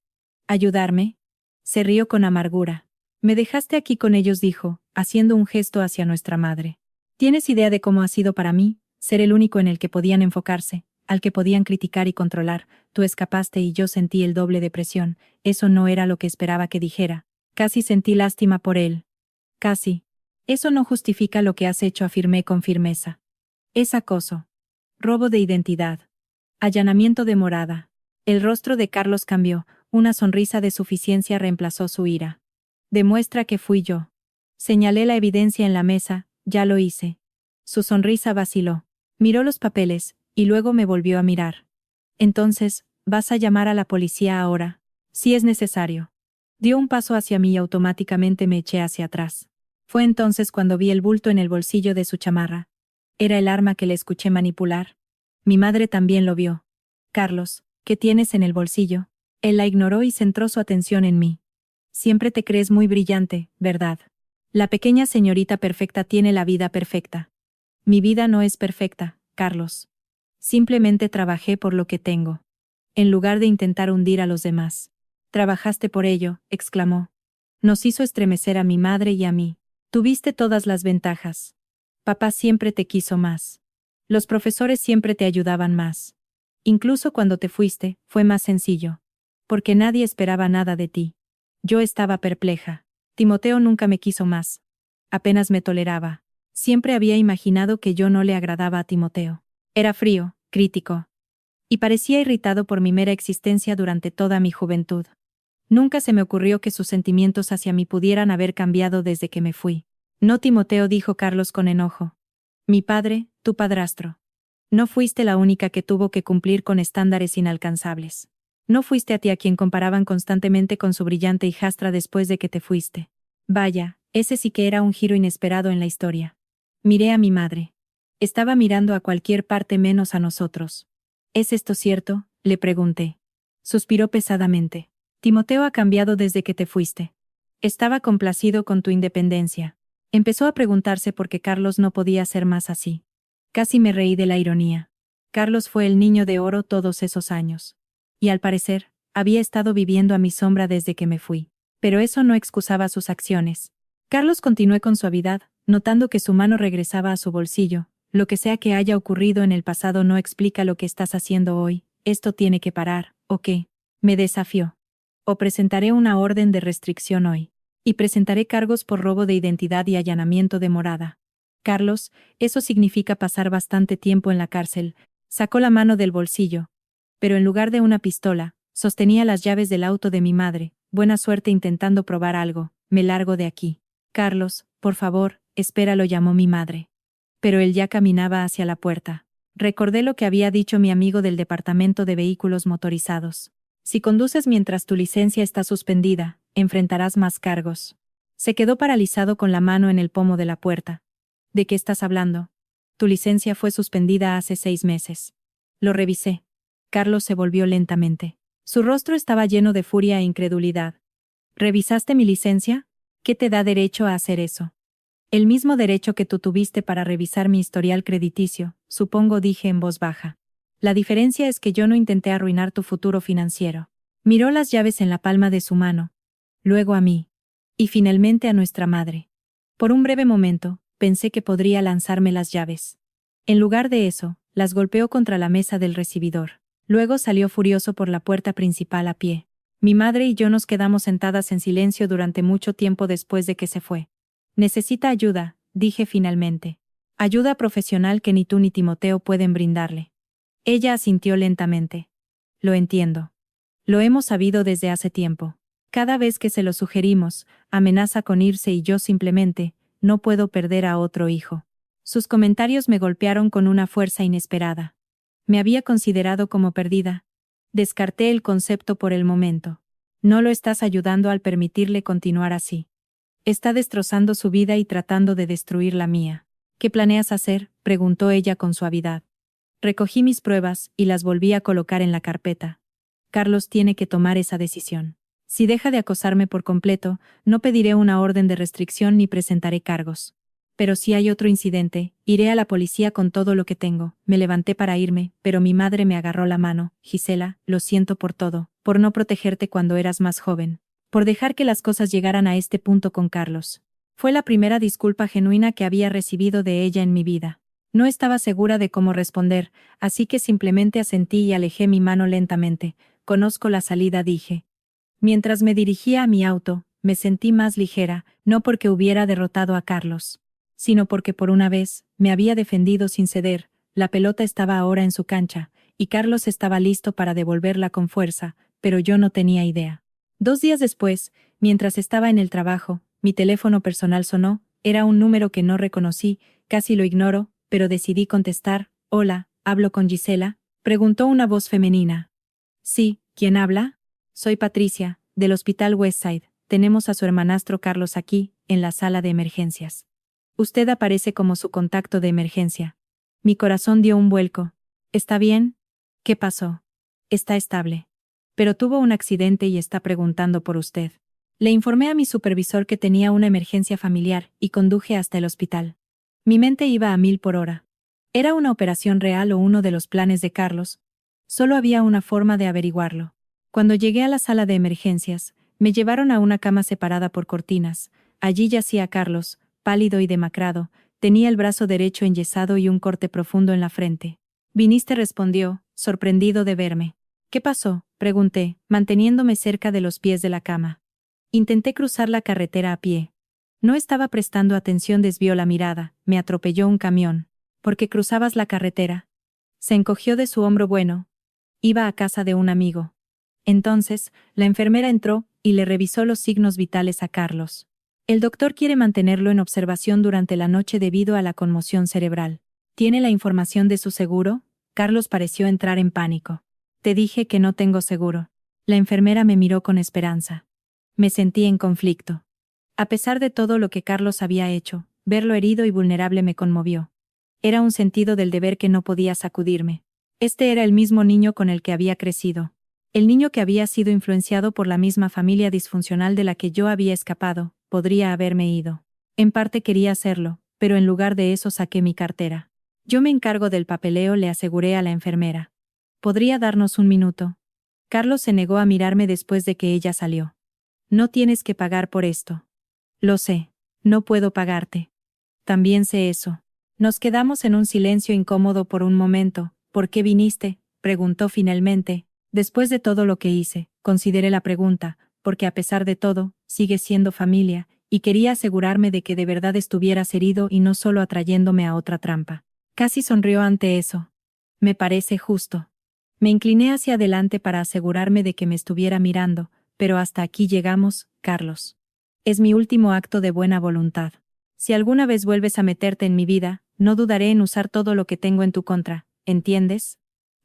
¿Ayudarme? Se rió con amargura. Me dejaste aquí con ellos, dijo, haciendo un gesto hacia nuestra madre. ¿Tienes idea de cómo ha sido para mí? Ser el único en el que podían enfocarse, al que podían criticar y controlar. Tú escapaste y yo sentí el doble de presión. Eso no era lo que esperaba que dijera. Casi sentí lástima por él. Casi. Eso no justifica lo que has hecho, afirmé con firmeza. Es acoso. Robo de identidad. Allanamiento de morada. El rostro de Carlos cambió, una sonrisa de suficiencia reemplazó su ira. Demuestra que fui yo. Señalé la evidencia en la mesa, ya lo hice. Su sonrisa vaciló. Miró los papeles, y luego me volvió a mirar. Entonces, ¿vas a llamar a la policía ahora? Si es necesario. Dio un paso hacia mí y automáticamente me eché hacia atrás. Fue entonces cuando vi el bulto en el bolsillo de su chamarra. Era el arma que le escuché manipular. Mi madre también lo vio. Carlos, ¿qué tienes en el bolsillo? Él la ignoró y centró su atención en mí. Siempre te crees muy brillante, ¿verdad? La pequeña señorita perfecta tiene la vida perfecta. Mi vida no es perfecta, Carlos. Simplemente trabajé por lo que tengo. En lugar de intentar hundir a los demás. Trabajaste por ello, exclamó. Nos hizo estremecer a mi madre y a mí. Tuviste todas las ventajas. Papá siempre te quiso más. Los profesores siempre te ayudaban más. Incluso cuando te fuiste, fue más sencillo. Porque nadie esperaba nada de ti. Yo estaba perpleja. Timoteo nunca me quiso más. Apenas me toleraba. Siempre había imaginado que yo no le agradaba a Timoteo. Era frío, crítico. Y parecía irritado por mi mera existencia durante toda mi juventud. Nunca se me ocurrió que sus sentimientos hacia mí pudieran haber cambiado desde que me fui. No, Timoteo, dijo Carlos con enojo. Mi padre, tu padrastro. No fuiste la única que tuvo que cumplir con estándares inalcanzables. No fuiste a ti a quien comparaban constantemente con su brillante hijastra después de que te fuiste. Vaya, ese sí que era un giro inesperado en la historia. Miré a mi madre. Estaba mirando a cualquier parte menos a nosotros. ¿Es esto cierto?, le pregunté. Suspiró pesadamente. Timoteo ha cambiado desde que te fuiste. Estaba complacido con tu independencia. Empezó a preguntarse por qué Carlos no podía ser más así. Casi me reí de la ironía. Carlos fue el niño de oro todos esos años. Y al parecer, había estado viviendo a mi sombra desde que me fui. Pero eso no excusaba sus acciones. Carlos continuó con suavidad, notando que su mano regresaba a su bolsillo. Lo que sea que haya ocurrido en el pasado no explica lo que estás haciendo hoy. Esto tiene que parar, ¿o qué? Me desafió. O presentaré una orden de restricción hoy. Y presentaré cargos por robo de identidad y allanamiento de morada. Carlos, eso significa pasar bastante tiempo en la cárcel. Sacó la mano del bolsillo. Pero en lugar de una pistola, sostenía las llaves del auto de mi madre. Buena suerte intentando probar algo. Me largo de aquí. Carlos, por favor, espera, lo llamó mi madre. Pero él ya caminaba hacia la puerta. Recordé lo que había dicho mi amigo del departamento de vehículos motorizados. Si conduces mientras tu licencia está suspendida, enfrentarás más cargos. Se quedó paralizado con la mano en el pomo de la puerta. ¿De qué estás hablando? Tu licencia fue suspendida hace 6 meses. Lo revisé. Carlos se volvió lentamente. Su rostro estaba lleno de furia e incredulidad. ¿Revisaste mi licencia? ¿Qué te da derecho a hacer eso? El mismo derecho que tú tuviste para revisar mi historial crediticio, supongo, dije en voz baja. La diferencia es que yo no intenté arruinar tu futuro financiero. Miró las llaves en la palma de su mano. Luego a mí. Y finalmente a nuestra madre. Por un breve momento, pensé que podría lanzarme las llaves. En lugar de eso, las golpeó contra la mesa del recibidor. Luego salió furioso por la puerta principal a pie. Mi madre y yo nos quedamos sentadas en silencio durante mucho tiempo después de que se fue. Necesita ayuda, dije finalmente. Ayuda profesional que ni tú ni Timoteo pueden brindarle. Ella asintió lentamente. Lo entiendo. Lo hemos sabido desde hace tiempo. Cada vez que se lo sugerimos, amenaza con irse y yo simplemente, no puedo perder a otro hijo. Sus comentarios me golpearon con una fuerza inesperada. Me había considerado como perdida. Descarté el concepto por el momento. No lo estás ayudando al permitirle continuar así. Está destrozando su vida y tratando de destruir la mía. ¿Qué planeas hacer?, preguntó ella con suavidad. Recogí mis pruebas y las volví a colocar en la carpeta. Carlos tiene que tomar esa decisión. Si deja de acosarme por completo, no pediré una orden de restricción ni presentaré cargos. Pero si hay otro incidente, iré a la policía con todo lo que tengo. Me levanté para irme, pero mi madre me agarró la mano. Gisela, lo siento por todo, por no protegerte cuando eras más joven, por dejar que las cosas llegaran a este punto con Carlos. Fue la primera disculpa genuina que había recibido de ella en mi vida. No estaba segura de cómo responder, así que simplemente asentí y alejé mi mano lentamente. Conozco la salida, dije. Mientras me dirigía a mi auto, me sentí más ligera, no porque hubiera derrotado a Carlos, sino porque por una vez, me había defendido sin ceder. La pelota estaba ahora en su cancha, y Carlos estaba listo para devolverla con fuerza, pero yo no tenía idea. 2 días después, mientras estaba en el trabajo, mi teléfono personal sonó. Era un número que no reconocí, casi lo ignoro, pero decidí contestar. Hola, ¿hablo con Gisela?, preguntó una voz femenina. Sí, ¿quién habla? Soy Patricia, del Hospital Westside. Tenemos a su hermanastro Carlos aquí, en la sala de emergencias. Usted aparece como su contacto de emergencia. Mi corazón dio un vuelco. ¿Está bien? ¿Qué pasó? Está estable. Pero tuvo un accidente y está preguntando por usted. Le informé a mi supervisor que tenía una emergencia familiar y conduje hasta el hospital. Mi mente iba a 1000 por hora. ¿Era una operación real o uno de los planes de Carlos? Solo había una forma de averiguarlo. Cuando llegué a la sala de emergencias, me llevaron a una cama separada por cortinas. Allí yacía Carlos, pálido y demacrado, tenía el brazo derecho enyesado y un corte profundo en la frente. «Viniste», respondió, sorprendido de verme. «¿Qué pasó?», pregunté, manteniéndome cerca de los pies de la cama. Intenté cruzar la carretera a pie. No estaba prestando atención, desvió la mirada. «Me atropelló un camión». «¿Por qué cruzabas la carretera?». Se encogió de su hombro. «Bueno, iba a casa de un amigo». Entonces, la enfermera entró y le revisó los signos vitales a Carlos. «El doctor quiere mantenerlo en observación durante la noche debido a la conmoción cerebral. ¿Tiene la información de su seguro?». Carlos pareció entrar en pánico. «Te dije que no tengo seguro». La enfermera me miró con esperanza. Me sentí en conflicto. A pesar de todo lo que Carlos había hecho, verlo herido y vulnerable me conmovió. Era un sentido del deber que no podía sacudirme. Este era el mismo niño con el que había crecido. El niño que había sido influenciado por la misma familia disfuncional de la que yo había escapado. Podría haberme ido. En parte quería hacerlo, pero en lugar de eso saqué mi cartera. «Yo me encargo del papeleo», le aseguré a la enfermera. «¿Podría darnos un minuto?». Carlos se negó a mirarme después de que ella salió. «No tienes que pagar por esto». «Lo sé. No puedo pagarte». «También sé eso». Nos quedamos en un silencio incómodo por un momento. «¿Por qué viniste?», preguntó finalmente. Después de todo lo que hice, consideré la pregunta, porque a pesar de todo, sigue siendo familia, y quería asegurarme de que de verdad estuvieras herido y no solo atrayéndome a otra trampa. Casi sonrió ante eso. «Me parece justo». Me incliné hacia adelante para asegurarme de que me estuviera mirando, pero hasta aquí llegamos, Carlos. Es mi último acto de buena voluntad. Si alguna vez vuelves a meterte en mi vida, no dudaré en usar todo lo que tengo en tu contra, ¿entiendes?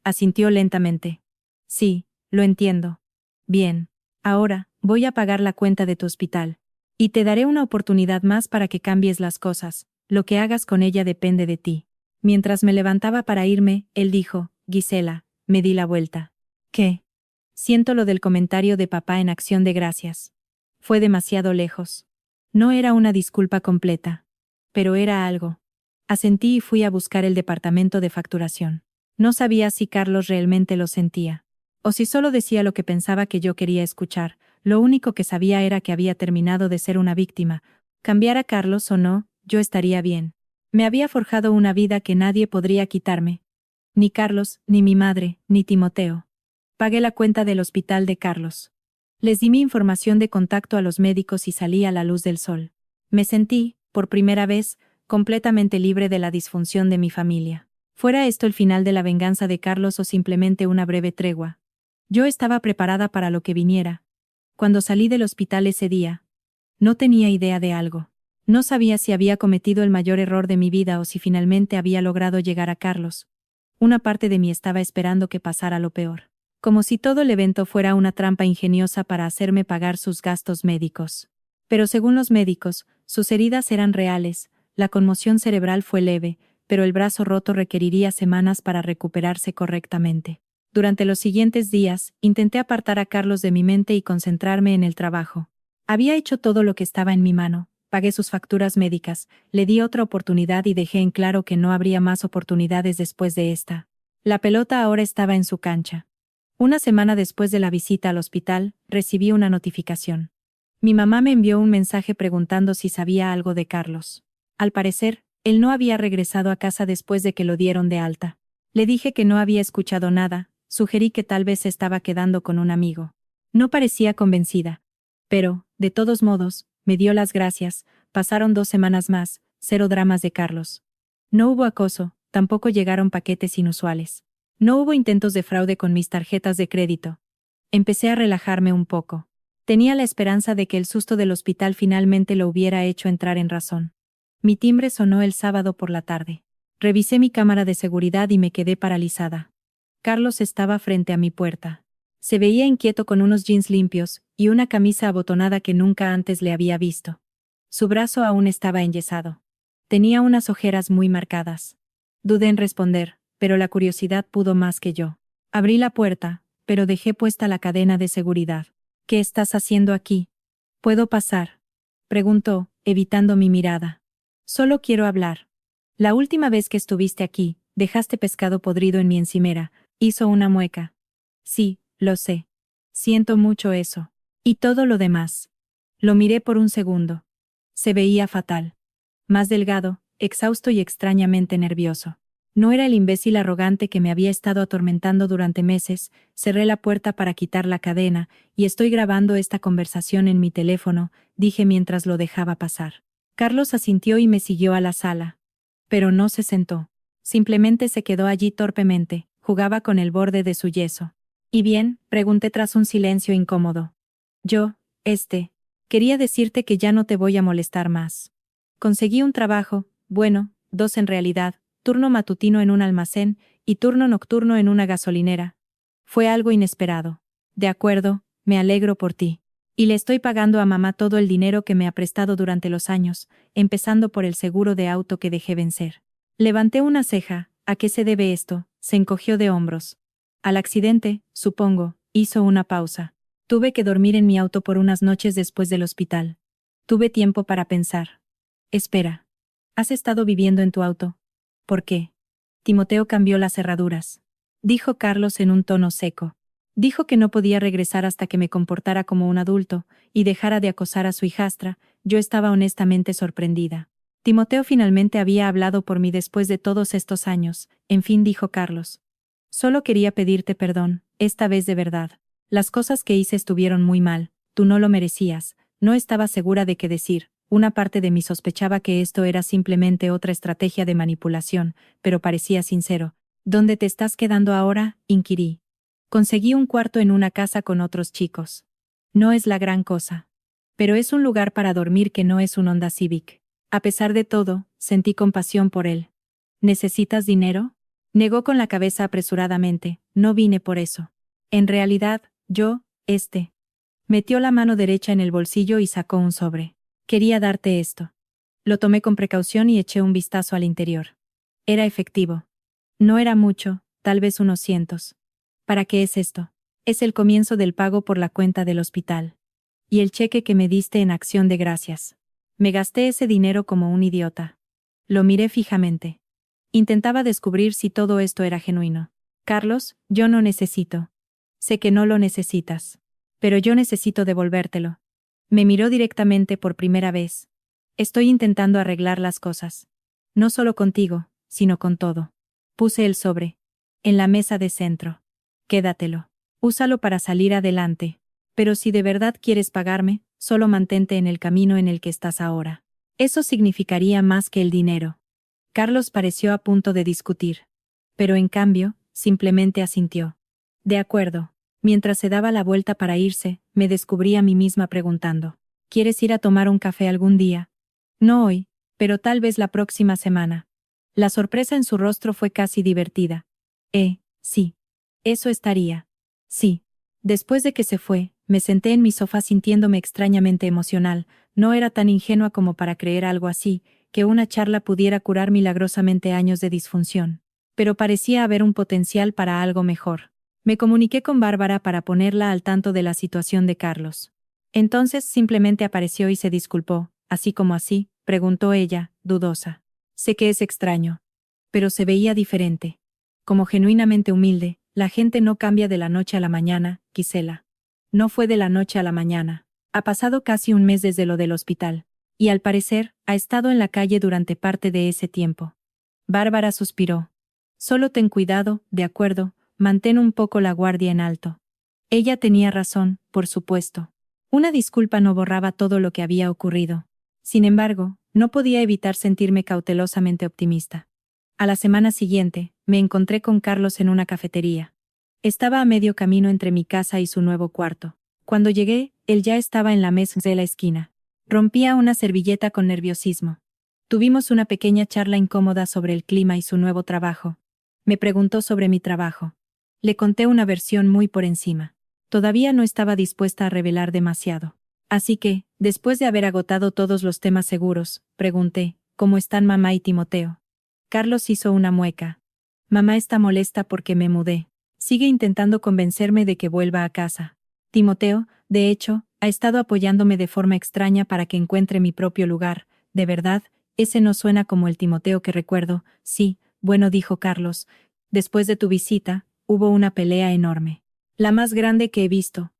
Asintió lentamente. Sí, lo entiendo. Bien. Ahora, voy a pagar la cuenta de tu hospital. Y te daré una oportunidad más para que cambies las cosas. Lo que hagas con ella depende de ti. Mientras me levantaba para irme, él dijo, «Gisela». Me di la vuelta. «¿Qué?». Siento lo del comentario de papá en Acción de Gracias. Fue demasiado lejos. No era una disculpa completa. Pero era algo. Asentí y fui a buscar el departamento de facturación. No sabía si Carlos realmente lo sentía. O si solo decía lo que pensaba que yo quería escuchar. Lo único que sabía era que había terminado de ser una víctima. Cambiar a Carlos o no, yo estaría bien. Me había forjado una vida que nadie podría quitarme. Ni Carlos, ni mi madre, ni Timoteo. Pagué la cuenta del hospital de Carlos. Les di mi información de contacto a los médicos y salí a la luz del sol. Me sentí, por primera vez, completamente libre de la disfunción de mi familia. ¿Fuera esto el final de la venganza de Carlos o simplemente una breve tregua? Yo estaba preparada para lo que viniera. Cuando salí del hospital ese día, no tenía idea de algo. No sabía si había cometido el mayor error de mi vida o si finalmente había logrado llegar a Carlos. Una parte de mí estaba esperando que pasara lo peor. Como si todo el evento fuera una trampa ingeniosa para hacerme pagar sus gastos médicos. Pero según los médicos, sus heridas eran reales, la conmoción cerebral fue leve, pero el brazo roto requeriría semanas para recuperarse correctamente. Durante los siguientes días, intenté apartar a Carlos de mi mente y concentrarme en el trabajo. Había hecho todo lo que estaba en mi mano, pagué sus facturas médicas, le di otra oportunidad y dejé en claro que no habría más oportunidades después de esta. La pelota ahora estaba en su cancha. Una semana después de la visita al hospital, recibí una notificación. Mi mamá me envió un mensaje preguntando si sabía algo de Carlos. Al parecer, él no había regresado a casa después de que lo dieron de alta. Le dije que no había escuchado nada, sugerí que tal vez se estaba quedando con un amigo. No parecía convencida. Pero, de todos modos, me dio las gracias, pasaron 2 semanas más, 0 dramas de Carlos. No hubo acoso, tampoco llegaron paquetes inusuales. No hubo intentos de fraude con mis tarjetas de crédito. Empecé a relajarme un poco. Tenía la esperanza de que el susto del hospital finalmente lo hubiera hecho entrar en razón. Mi timbre sonó el sábado por la tarde. Revisé mi cámara de seguridad y me quedé paralizada. Carlos estaba frente a mi puerta. Se veía inquieto con unos jeans limpios y una camisa abotonada que nunca antes le había visto. Su brazo aún estaba enyesado. Tenía unas ojeras muy marcadas. Dudé en responder, pero la curiosidad pudo más que yo. Abrí la puerta, pero dejé puesta la cadena de seguridad. ¿Qué estás haciendo aquí? ¿Puedo pasar?, preguntó, evitando mi mirada. Solo quiero hablar. La última vez que estuviste aquí, dejaste pescado podrido en mi encimera. Hizo una mueca. Sí, lo sé. Siento mucho eso. Y todo lo demás. Lo miré por un segundo. Se veía fatal. Más delgado, exhausto y extrañamente nervioso. No era el imbécil arrogante que me había estado atormentando durante meses. Cerré la puerta para quitar la cadena, y estoy grabando esta conversación en mi teléfono, dije mientras lo dejaba pasar. Carlos asintió y me siguió a la sala. Pero no se sentó. Simplemente se quedó allí torpemente, jugaba con el borde de su yeso. ¿Y bien?, pregunté tras un silencio incómodo. Yo, quería decirte que ya no te voy a molestar más. Conseguí un trabajo, bueno, 2 en realidad, turno matutino en un almacén y turno nocturno en una gasolinera. Fue algo inesperado. De acuerdo, me alegro por ti. Y le estoy pagando a mamá todo el dinero que me ha prestado durante los años, empezando por el seguro de auto que dejé vencer. Levanté una ceja. ¿A qué se debe esto? Se encogió de hombros. Al accidente, supongo, hizo una pausa. Tuve que dormir en mi auto por unas noches después del hospital. Tuve tiempo para pensar. Espera. ¿Has estado viviendo en tu auto? ¿Por qué? Timoteo cambió las cerraduras. Dijo Carlos en un tono seco. Dijo que no podía regresar hasta que me comportara como un adulto, y dejara de acosar a su hijastra. Yo estaba honestamente sorprendida. Timoteo finalmente había hablado por mí después de todos estos años, en fin, dijo Carlos. Solo quería pedirte perdón, esta vez de verdad. Las cosas que hice estuvieron muy mal, tú no lo merecías, no estaba segura de qué decir. Una parte de mí sospechaba que esto era simplemente otra estrategia de manipulación, pero parecía sincero. ¿Dónde te estás quedando ahora?, inquirí. Conseguí un cuarto en una casa con otros chicos. No es la gran cosa. Pero es un lugar para dormir que no es un Honda Civic. A pesar de todo, sentí compasión por él. ¿Necesitas dinero? Negó con la cabeza apresuradamente, no vine por eso. En realidad, yo, Metió la mano derecha en el bolsillo y sacó un sobre. Quería darte esto. Lo tomé con precaución y eché un vistazo al interior. Era efectivo. No era mucho, tal vez unos cientos. ¿Para qué es esto? Es el comienzo del pago por la cuenta del hospital. Y el cheque que me diste en acción de gracias. Me gasté ese dinero como un idiota. Lo miré fijamente. Intentaba descubrir si todo esto era genuino. Carlos, yo no necesito. Sé que no lo necesitas. Pero yo necesito devolvértelo. Me miró directamente por primera vez. Estoy intentando arreglar las cosas. No solo contigo, sino con todo. Puse el sobre. En la mesa de centro. Quédatelo. Úsalo para salir adelante. Pero si de verdad quieres pagarme, solo mantente en el camino en el que estás ahora. Eso significaría más que el dinero. Carlos pareció a punto de discutir. Pero en cambio, simplemente asintió. De acuerdo. Mientras se daba la vuelta para irse, me descubrí a mí misma preguntando. ¿Quieres ir a tomar un café algún día? No hoy, pero tal vez la próxima semana. La sorpresa en su rostro fue casi divertida. Sí. Eso estaría. Sí. Después de que se fue, me senté en mi sofá sintiéndome extrañamente emocional. No era tan ingenua como para creer algo así, que una charla pudiera curar milagrosamente años de disfunción. Pero parecía haber un potencial para algo mejor. Me comuniqué con Bárbara para ponerla al tanto de la situación de Carlos. Entonces simplemente apareció y se disculpó, así como así, preguntó ella, dudosa. Sé que es extraño. Pero se veía diferente. Como genuinamente humilde, la gente no cambia de la noche a la mañana, Gisela. No fue de la noche a la mañana. Ha pasado casi un mes desde lo del hospital. Y al parecer, ha estado en la calle durante parte de ese tiempo. Bárbara suspiró. Solo ten cuidado, de acuerdo, mantén un poco la guardia en alto. Ella tenía razón, por supuesto. Una disculpa no borraba todo lo que había ocurrido. Sin embargo, no podía evitar sentirme cautelosamente optimista. A la semana siguiente, me encontré con Carlos en una cafetería. Estaba a medio camino entre mi casa y su nuevo cuarto. Cuando llegué, él ya estaba en la mesa de la esquina. Rompía una servilleta con nerviosismo. Tuvimos una pequeña charla incómoda sobre el clima y su nuevo trabajo. Me preguntó sobre mi trabajo. Le conté una versión muy por encima. Todavía no estaba dispuesta a revelar demasiado. Así que, después de haber agotado todos los temas seguros, pregunté, ¿cómo están mamá y Timoteo? Carlos hizo una mueca. Mamá está molesta porque me mudé. Sigue intentando convencerme de que vuelva a casa. Timoteo, de hecho, ha estado apoyándome de forma extraña para que encuentre mi propio lugar. De verdad, ese no suena como el Timoteo que recuerdo. Sí, bueno, dijo Carlos. Después de tu visita, hubo una pelea enorme. La más grande que he visto.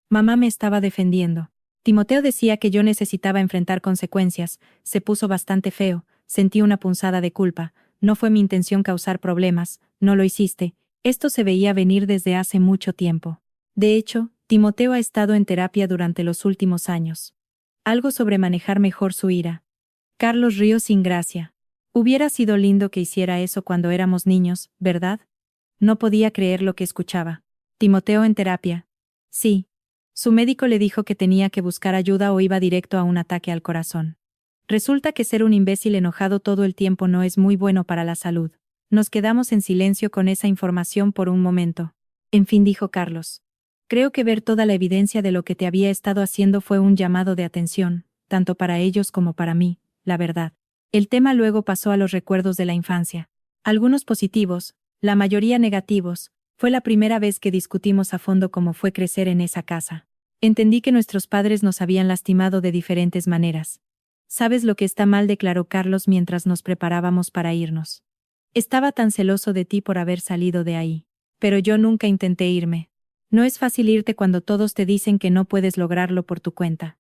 Mamá me estaba defendiendo. Timoteo decía que yo necesitaba enfrentar consecuencias. Se puso bastante feo. Sentí una punzada de culpa. No fue mi intención causar problemas. No lo hiciste. Esto se veía venir desde hace mucho tiempo. De hecho, Timoteo ha estado en terapia durante los últimos años. Algo sobre manejar mejor su ira. Carlos rió sin gracia. Hubiera sido lindo que hiciera eso cuando éramos niños, ¿verdad? No podía creer lo que escuchaba. Timoteo en terapia. Sí. Su médico le dijo que tenía que buscar ayuda o iba directo a un ataque al corazón. Resulta que ser un imbécil enojado todo el tiempo no es muy bueno para la salud. Nos quedamos en silencio con esa información por un momento. En fin, dijo Carlos. Creo que ver toda la evidencia de lo que te había estado haciendo fue un llamado de atención, tanto para ellos como para mí, la verdad. El tema luego pasó a los recuerdos de la infancia. Algunos positivos, la mayoría negativos. Fue la primera vez que discutimos a fondo cómo fue crecer en esa casa. Entendí que nuestros padres nos habían lastimado de diferentes maneras. ¿Sabes lo que está mal?, declaró Carlos mientras nos preparábamos para irnos. Estaba tan celoso de ti por haber salido de ahí. Pero yo nunca intenté irme. No es fácil irte cuando todos te dicen que no puedes lograrlo por tu cuenta.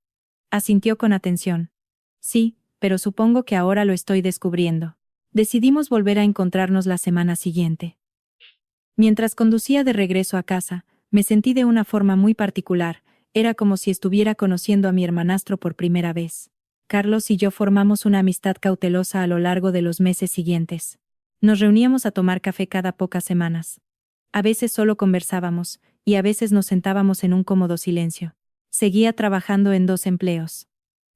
Asintió con atención. Sí, pero supongo que ahora lo estoy descubriendo. Decidimos volver a encontrarnos la semana siguiente. Mientras conducía de regreso a casa, me sentí de una forma muy particular. Era como si estuviera conociendo a mi hermanastro por primera vez. Carlos y yo formamos una amistad cautelosa a lo largo de los meses siguientes. Nos reuníamos a tomar café cada pocas semanas. A veces solo conversábamos, y a veces nos sentábamos en un cómodo silencio. Seguía trabajando en 2 empleos.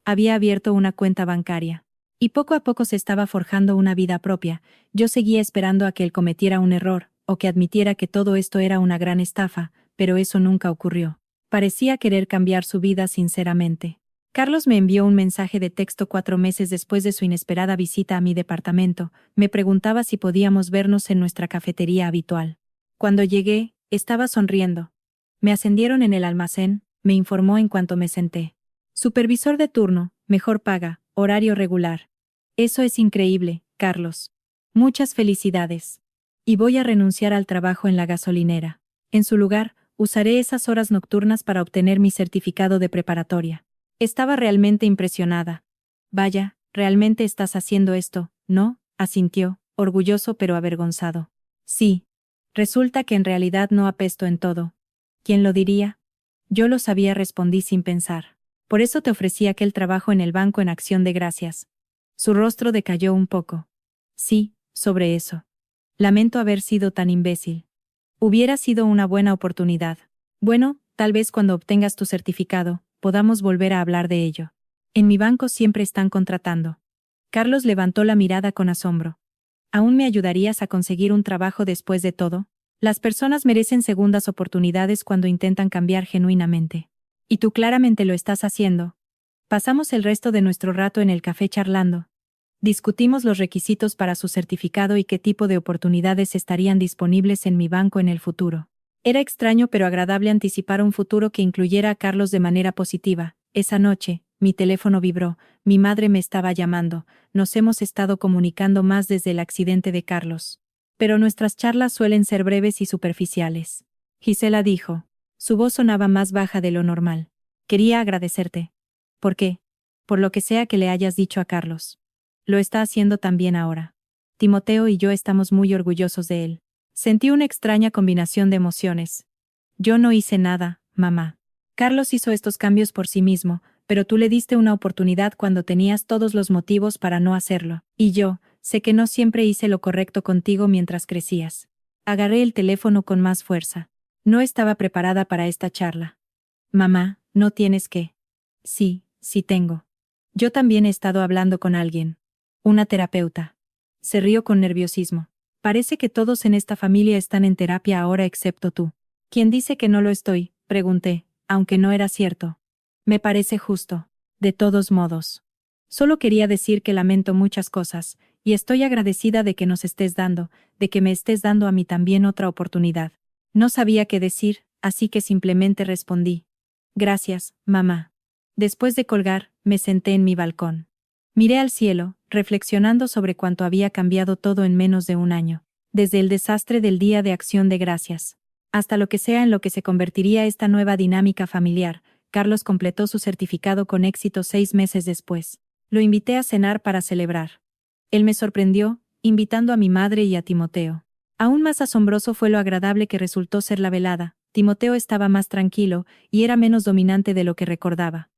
Había abierto una cuenta bancaria. Y poco a poco se estaba forjando una vida propia. Yo seguía esperando a que él cometiera un error, o que admitiera que todo esto era una gran estafa, pero eso nunca ocurrió. Parecía querer cambiar su vida sinceramente. Carlos me envió un mensaje de texto 4 meses después de su inesperada visita a mi departamento. Me preguntaba si podíamos vernos en nuestra cafetería habitual. Cuando llegué, estaba sonriendo. Me ascendieron en el almacén, me informó en cuanto me senté. Supervisor de turno, mejor paga, horario regular. Eso es increíble, Carlos. Muchas felicidades. Y voy a renunciar al trabajo en la gasolinera. En su lugar, usaré esas horas nocturnas para obtener mi certificado de preparatoria. Estaba realmente impresionada. Vaya, realmente estás haciendo esto, ¿no? Asintió, orgulloso pero avergonzado. Sí. Resulta que en realidad no apesto en todo. ¿Quién lo diría? Yo lo sabía, respondí sin pensar. Por eso te ofrecí aquel trabajo en el banco en acción de gracias. Su rostro decayó un poco. Sí, sobre eso. Lamento haber sido tan imbécil. Hubiera sido una buena oportunidad. Bueno, tal vez cuando obtengas tu certificado, podamos volver a hablar de ello. En mi banco siempre están contratando. Carlos levantó la mirada con asombro. ¿Aún me ayudarías a conseguir un trabajo después de todo? Las personas merecen segundas oportunidades cuando intentan cambiar genuinamente. Y tú claramente lo estás haciendo. Pasamos el resto de nuestro rato en el café charlando. Discutimos los requisitos para su certificado y qué tipo de oportunidades estarían disponibles en mi banco en el futuro. Era extraño pero agradable anticipar un futuro que incluyera a Carlos de manera positiva. Esa noche, mi teléfono vibró, mi madre me estaba llamando, nos hemos estado comunicando más desde el accidente de Carlos. Pero nuestras charlas suelen ser breves y superficiales. Gisela dijo. Su voz sonaba más baja de lo normal. Quería agradecerte. ¿Por qué? Por lo que sea que le hayas dicho a Carlos. Lo está haciendo también ahora. Timoteo y yo estamos muy orgullosos de él. Sentí una extraña combinación de emociones. Yo no hice nada, mamá. Carlos hizo estos cambios por sí mismo, pero tú le diste una oportunidad cuando tenías todos los motivos para no hacerlo. Y yo, sé que no siempre hice lo correcto contigo mientras crecías. Agarré el teléfono con más fuerza. No estaba preparada para esta charla. Mamá, no tienes que. Sí, sí tengo. Yo también he estado hablando con alguien. Una terapeuta. Se rió con nerviosismo. Parece que todos en esta familia están en terapia ahora excepto tú. ¿Quién dice que no lo estoy? Pregunté, aunque no era cierto. Me parece justo. De todos modos. Solo quería decir que lamento muchas cosas, y estoy agradecida de que nos estés dando, de que me estés dando a mí también otra oportunidad. No sabía qué decir, así que simplemente respondí. Gracias, mamá. Después de colgar, me senté en mi balcón. Miré al cielo, reflexionando sobre cuánto había cambiado todo en menos de un año. Desde el desastre del Día de Acción de Gracias, hasta lo que sea en lo que se convertiría esta nueva dinámica familiar. Carlos completó su certificado con éxito 6 meses después. Lo invité a cenar para celebrar. Él me sorprendió, invitando a mi madre y a Timoteo. Aún más asombroso fue lo agradable que resultó ser la velada. Timoteo estaba más tranquilo, y era menos dominante de lo que recordaba.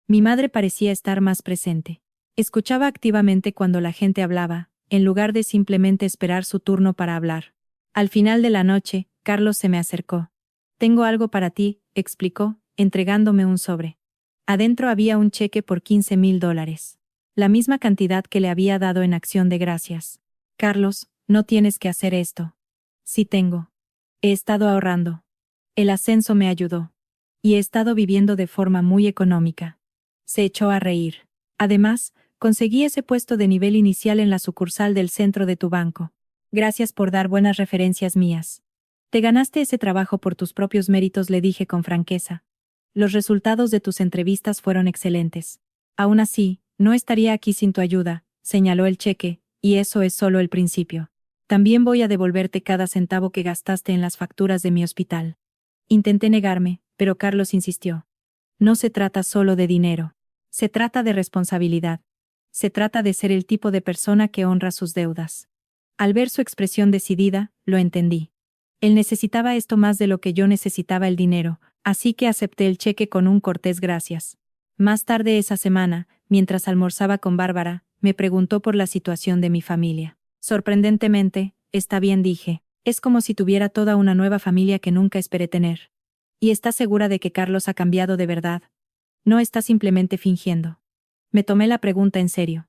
Mi madre parecía estar más presente. Escuchaba activamente cuando la gente hablaba, en lugar de simplemente esperar su turno para hablar. Al final de la noche, Carlos se me acercó. Tengo algo para ti, explicó, entregándome un sobre. Adentro había un cheque por $15,000. La misma cantidad que le había dado en acción de gracias. Carlos, no tienes que hacer esto. Sí tengo. He estado ahorrando. El ascenso me ayudó. Y he estado viviendo de forma muy económica. Se echó a reír. Además, conseguí ese puesto de nivel inicial en la sucursal del centro de tu banco. Gracias por dar buenas referencias mías. Te ganaste ese trabajo por tus propios méritos, le dije con franqueza. Los resultados de tus entrevistas fueron excelentes. Aún así, no estaría aquí sin tu ayuda, señaló el cheque, y eso es solo el principio. También voy a devolverte cada centavo que gastaste en las facturas de mi hospital. Intenté negarme, pero Carlos insistió. No se trata solo de dinero. Se trata de responsabilidad. Se trata de ser el tipo de persona que honra sus deudas. Al ver su expresión decidida, lo entendí. Él necesitaba esto más de lo que yo necesitaba el dinero, así que acepté el cheque con un cortés gracias. Más tarde esa semana, mientras almorzaba con Bárbara, me preguntó por la situación de mi familia. Sorprendentemente, está bien, dije. Es como si tuviera toda una nueva familia que nunca esperé tener. ¿Y estás segura de que Carlos ha cambiado de verdad? No está simplemente fingiendo. Me tomé la pregunta en serio.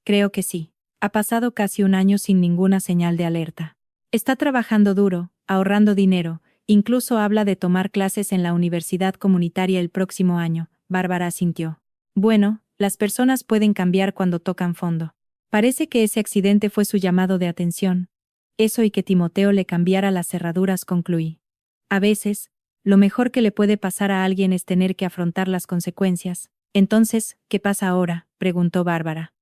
Creo que sí. Ha pasado casi un año sin ninguna señal de alerta. Está trabajando duro, ahorrando dinero, incluso habla de tomar clases en la universidad comunitaria el próximo año. Bárbara asintió. Bueno, las personas pueden cambiar cuando tocan fondo. Parece que ese accidente fue su llamado de atención. Eso y que Timoteo le cambiara las cerraduras, concluí. A veces, lo mejor que le puede pasar a alguien es tener que afrontar las consecuencias. Entonces, ¿qué pasa ahora?, preguntó Bárbara.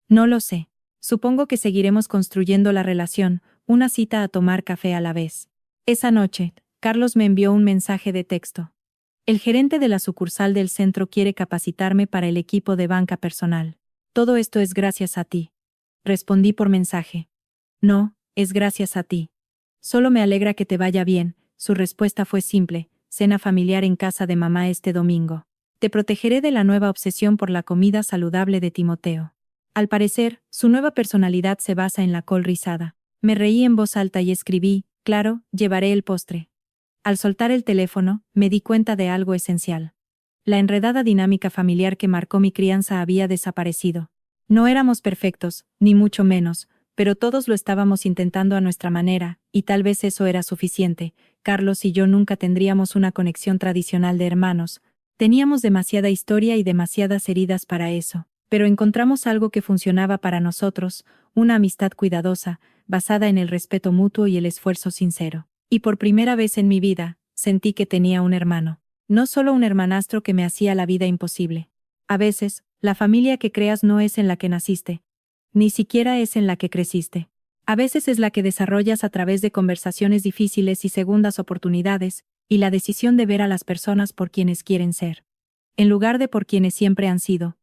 No lo sé. Supongo que seguiremos construyendo la relación, una cita a tomar café a la vez. Esa noche, Carlos me envió un mensaje de texto. El gerente de la sucursal del centro quiere capacitarme para el equipo de banca personal. Todo esto es gracias a ti. Respondí por mensaje. No, es gracias a ti. Solo me alegra que te vaya bien. Su respuesta fue simple: cena familiar en casa de mamá este domingo. Te protegeré de la nueva obsesión por la comida saludable de Timoteo. Al parecer, su nueva personalidad se basa en la col rizada. Me reí en voz alta y escribí: claro, llevaré el postre. Al soltar el teléfono, me di cuenta de algo esencial. La enredada dinámica familiar que marcó mi crianza había desaparecido. No éramos perfectos, ni mucho menos, pero todos lo estábamos intentando a nuestra manera, y tal vez eso era suficiente. Carlos y yo nunca tendríamos una conexión tradicional de hermanos. Teníamos demasiada historia y demasiadas heridas para eso, pero encontramos algo que funcionaba para nosotros, una amistad cuidadosa, basada en el respeto mutuo y el esfuerzo sincero. Y por primera vez en mi vida, sentí que tenía un hermano. No solo un hermanastro que me hacía la vida imposible. A veces, la familia que creas no es en la que naciste. Ni siquiera es en la que creciste. A veces es la que desarrollas a través de conversaciones difíciles y segundas oportunidades, y la decisión de ver a las personas por quienes quieren ser, en lugar de por quienes siempre han sido.